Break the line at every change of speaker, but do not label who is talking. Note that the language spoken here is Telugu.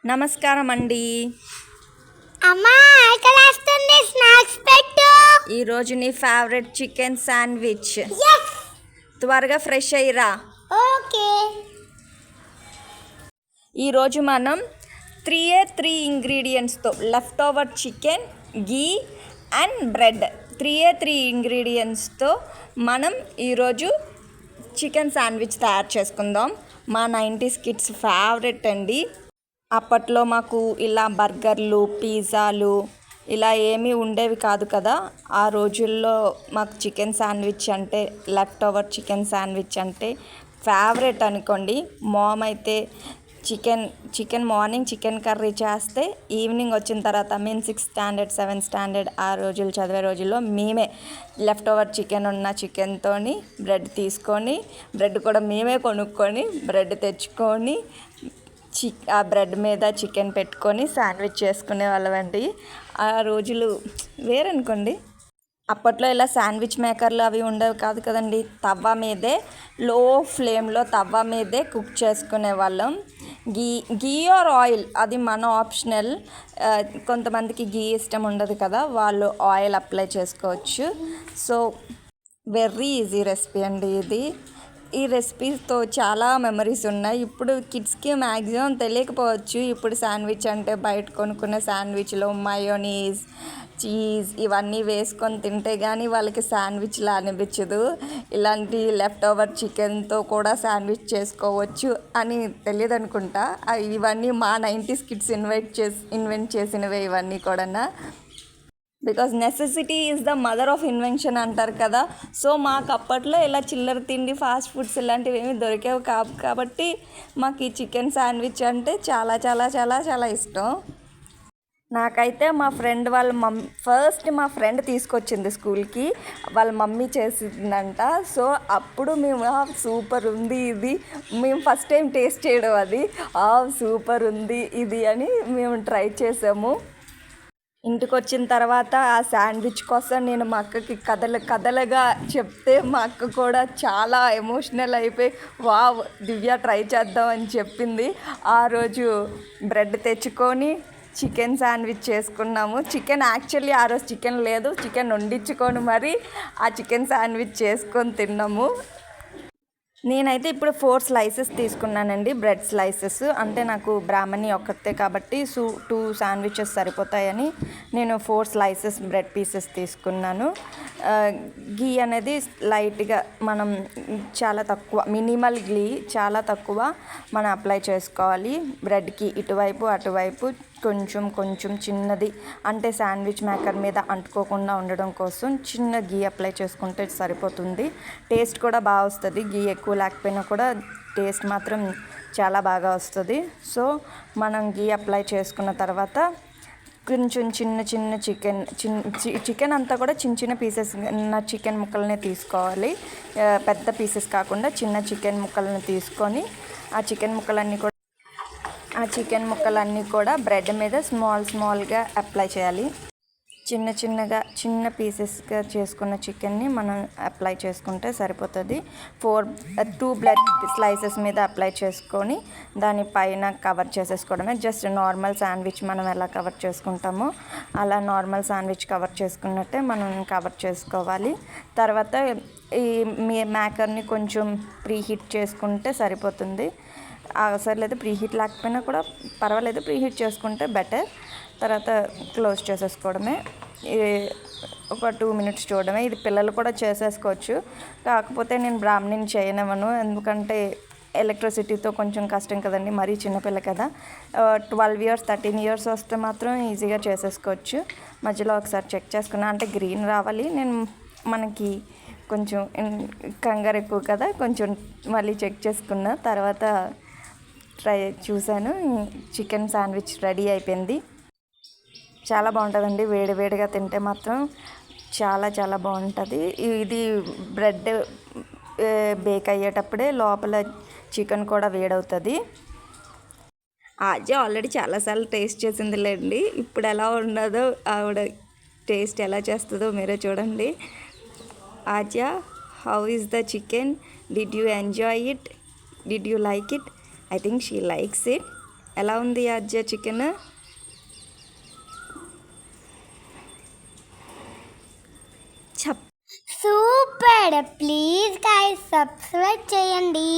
నమస్కారం అండి.
అమ్మా ఆకలేస్తుంది, స్నాక్స్ పెట్టు.
ఈరోజు నీ ఫేవరెట్ చికెన్ శాండ్విచ్.
yes
త్వరగా ఫ్రెష్ అయ్యిరా.
ఓకే.
ఈరోజు మనం 3 ఇంగ్రీడియంట్స్తో left over chicken, ghee and bread 3 ఇంగ్రీడియంట్స్తో మనం ఈరోజు చికెన్ శాండ్విచ్ తయారు చేసుకుందాం. మా 90s కిడ్స్ ఫేవరెట్ అండి. అప్పట్లో మాకు ఇలా బర్గర్లు, పిజ్జాలు ఇలా ఏమీ ఉండేవి కాదు కదా. ఆ రోజుల్లో మాకు చికెన్ శాండ్విచ్ అంటే, లెఫ్ట్ ఓవర్ చికెన్ శాండ్విచ్ అంటే ఫేవరెట్ అనుకోండి. మామ్ అయితే చికెన్ మార్నింగ్ చికెన్ కర్రీ చేస్తే ఈవినింగ్ వచ్చిన తర్వాత 6th స్టాండర్డ్ 7th స్టాండర్డ్ ఆ రోజులు చదివే రోజుల్లో మేమే లెఫ్ట్ ఓవర్ చికెన్ ఉన్న చికెన్తో బ్రెడ్ తీసుకొని, బ్రెడ్ కూడా మేమే కొనుక్కొని బ్రెడ్ తెచ్చుకొని ఆ బ్రెడ్ మీద చికెన్ పెట్టుకొని శాండ్విచ్ చేసుకునే వాళ్ళమండి. ఆ రోజులు వేరనుకోండి. అప్పట్లో ఇలా శాండ్విచ్ మేకర్లు అవి ఉండేవి కాదు కదండి. తవ్వ మీదే లో ఫ్లేమ్లో తవ్వ మీదే కుక్ చేసుకునే వాళ్ళం. గీ ఆర్ ఆయిల్ అది మన ఆప్షనల్. కొంతమందికి గీ ఇష్టం ఉండదు కదా, వాళ్ళు ఆయిల్ అప్లై చేసుకోవచ్చు. సో వెరీ ఈజీ రెసిపీ అండి ఇది. ఈ రెసిపీతో చాలా మెమరీస్ ఉన్నాయి. ఇప్పుడు కిడ్స్కి మ్యాక్సిమం తెలియకపోవచ్చు. ఇప్పుడు శాండ్విచ్ అంటే బయట కొనుక్కునే శాండ్విచ్లో మయోనీస్, చీజ్ ఇవన్నీ వేసుకొని తింటే కానీ వాళ్ళకి శాండ్విచ్లా అనిపించదు. ఇలాంటి లెఫ్ట్ ఓవర్ చికెన్తో కూడా శాండ్విచ్ చేసుకోవచ్చు అని తెలియదు అనుకుంటా. ఇవన్నీ మా 90s కిడ్స్ ఇన్వెంట్ చేసినవే ఇవన్నీ కూడా. Because necessity is the mother of invention అంటారు కదా. సో మాకు అప్పట్లో ఇలా చిల్లర తిండి, ఫాస్ట్ ఫుడ్స్ ఇలాంటివి ఏమీ దొరికేవి కావు కాబట్టి మాకు ఈ చికెన్ శాండ్విచ్ అంటే చాలా చాలా చాలా చాలా ఇష్టం. నాకైతే మా ఫ్రెండ్ వాళ్ళ ఫస్ట్ మా ఫ్రెండ్ తీసుకొచ్చింది స్కూల్కి, వాళ్ళ మమ్మీ చేసిందంట. సో అప్పుడు మేము సూపర్ ఉంది ఇది, మేము ఫస్ట్ టైం టేస్ట్ చేయడం అది, సూపర్ ఉంది ఇది అని మేము ట్రై చేసాము. ఇంటికి వచ్చిన తర్వాత ఆ శాండ్విచ్ కోసం నేను మా అక్కకి కథలుగా చెప్తే మా అక్క కూడా చాలా ఎమోషనల్ అయిపోయి వావ్ దివ్య ట్రై చేద్దాం అని చెప్పింది. ఆ రోజు బ్రెడ్ తెచ్చుకొని చికెన్ శాండ్విచ్ చేసుకున్నాము. చికెన్ యాక్చువల్లీ ఆ రోజు చికెన్ లేదు, చికెన్ వండించుకొని మరి ఆ చికెన్ శాండ్విచ్ చేసుకొని తిన్నాము. నేనైతే ఇప్పుడు 4 స్లైసెస్ తీసుకున్నానండి, బ్రెడ్ స్లైసెస్. అంటే నాకు బ్రాహ్మణి ఒక్కతే కాబట్టి 2 శాండ్విచెస్ సరిపోతాయని నేను 4 స్లైసెస్ బ్రెడ్ పీసెస్ తీసుకున్నాను. గీ అనేది లైట్గా మనం చాలా తక్కువ, మినిమల్ గీ చాలా తక్కువ మనం అప్లై చేసుకోవాలి బ్రెడ్కి. ఇటువైపు అటువైపు కొంచెం చిన్నది, అంటే శాండ్విచ్ మేకర్ మీద అంటుకోకుండా ఉండడం కోసం చిన్న గీ అప్లై చేసుకుంటే సరిపోతుంది. టేస్ట్ కూడా బాగా వస్తుంది. గీ ఎక్కువ లేకపోయినా కూడా టేస్ట్ మాత్రం చాలా బాగా వస్తుంది. సో మనం గీ అప్లై చేసుకున్న తర్వాత కొంచెం చిన్న చికెన్ అంతా కూడా చిన్న పీసెస్ చికెన్ ముక్కల్ని తీసుకోవాలి. పెద్ద పీసెస్ కాకుండా చిన్న చికెన్ ముక్కల్ని తీసుకొని ఆ చికెన్ ముక్కలన్నీ కూడా బ్రెడ్ మీద స్మాల్గా అప్లై చేయాలి. చిన్న పీసెస్గా చేసుకున్న చికెన్ని మనం అప్లై చేసుకుంటే సరిపోతుంది. 2 బ్రెడ్ స్లైసెస్ మీద అప్లై చేసుకొని దానిపైన కవర్ చేసేసుకోవడమే. జస్ట్ నార్మల్ శాండ్విచ్ మనం ఎలా కవర్ చేసుకుంటామో అలా నార్మల్ శాండ్విచ్ కవర్ చేసుకున్నట్టే మనం కవర్ చేసుకోవాలి. తర్వాత ఈ మేకర్ని కొంచెం ప్రీహీట్ చేసుకుంటే సరిపోతుంది. అవసరం లేదు, ప్రీహీట్ లేకపోయినా కూడా పర్వాలేదు, ప్రీహీట్ చేసుకుంటే బెటర్. తర్వాత క్లోజ్ చేసేసుకోవడమే. ఒక 2 minutes చూడడమే. ఇది పిల్లలు కూడా చేసేసుకోవచ్చు. కాకపోతే నేను బ్రాహ్మణిని చేయనివ్వను, ఎందుకంటే ఎలక్ట్రిసిటీతో కొంచెం కష్టం కదండి, మరీ చిన్నపిల్ల కదా. 12 years 13 years వస్తే మాత్రం ఈజీగా చేసేసుకోవచ్చు. మధ్యలో ఒకసారి చెక్ చేసుకున్నా, అంటే గ్రీన్ రావాలి. మనకి కొంచెం కంగారు ఎక్కువ కదా, కొంచెం మళ్ళీ చెక్ చేసుకున్న తర్వాత చూశాను. చికెన్ శాండ్విచ్ రెడీ అయిపోయింది. చాలా బాగుంటుందండి, వేడిగా తింటే మాత్రం చాలా చాలా బాగుంటుంది. ఇది బ్రెడ్ బేక్ అయ్యేటప్పుడే లోపల చికెన్ కూడా వేడవుతుంది. ఆల్రెడీ చాలాసార్లు టేస్ట్ చేసిందిలేండి. ఇప్పుడు ఎలా ఉన్నదో ఆవిడ టేస్ట్ ఎలా చేస్తుందో మీరే చూడండి. Aadya, how is the chicken? Did you enjoy it? Did you like it? I think she likes it. ఎలా ఉంది Aadya chicken?
Super. Please guys subscribe చేయండి.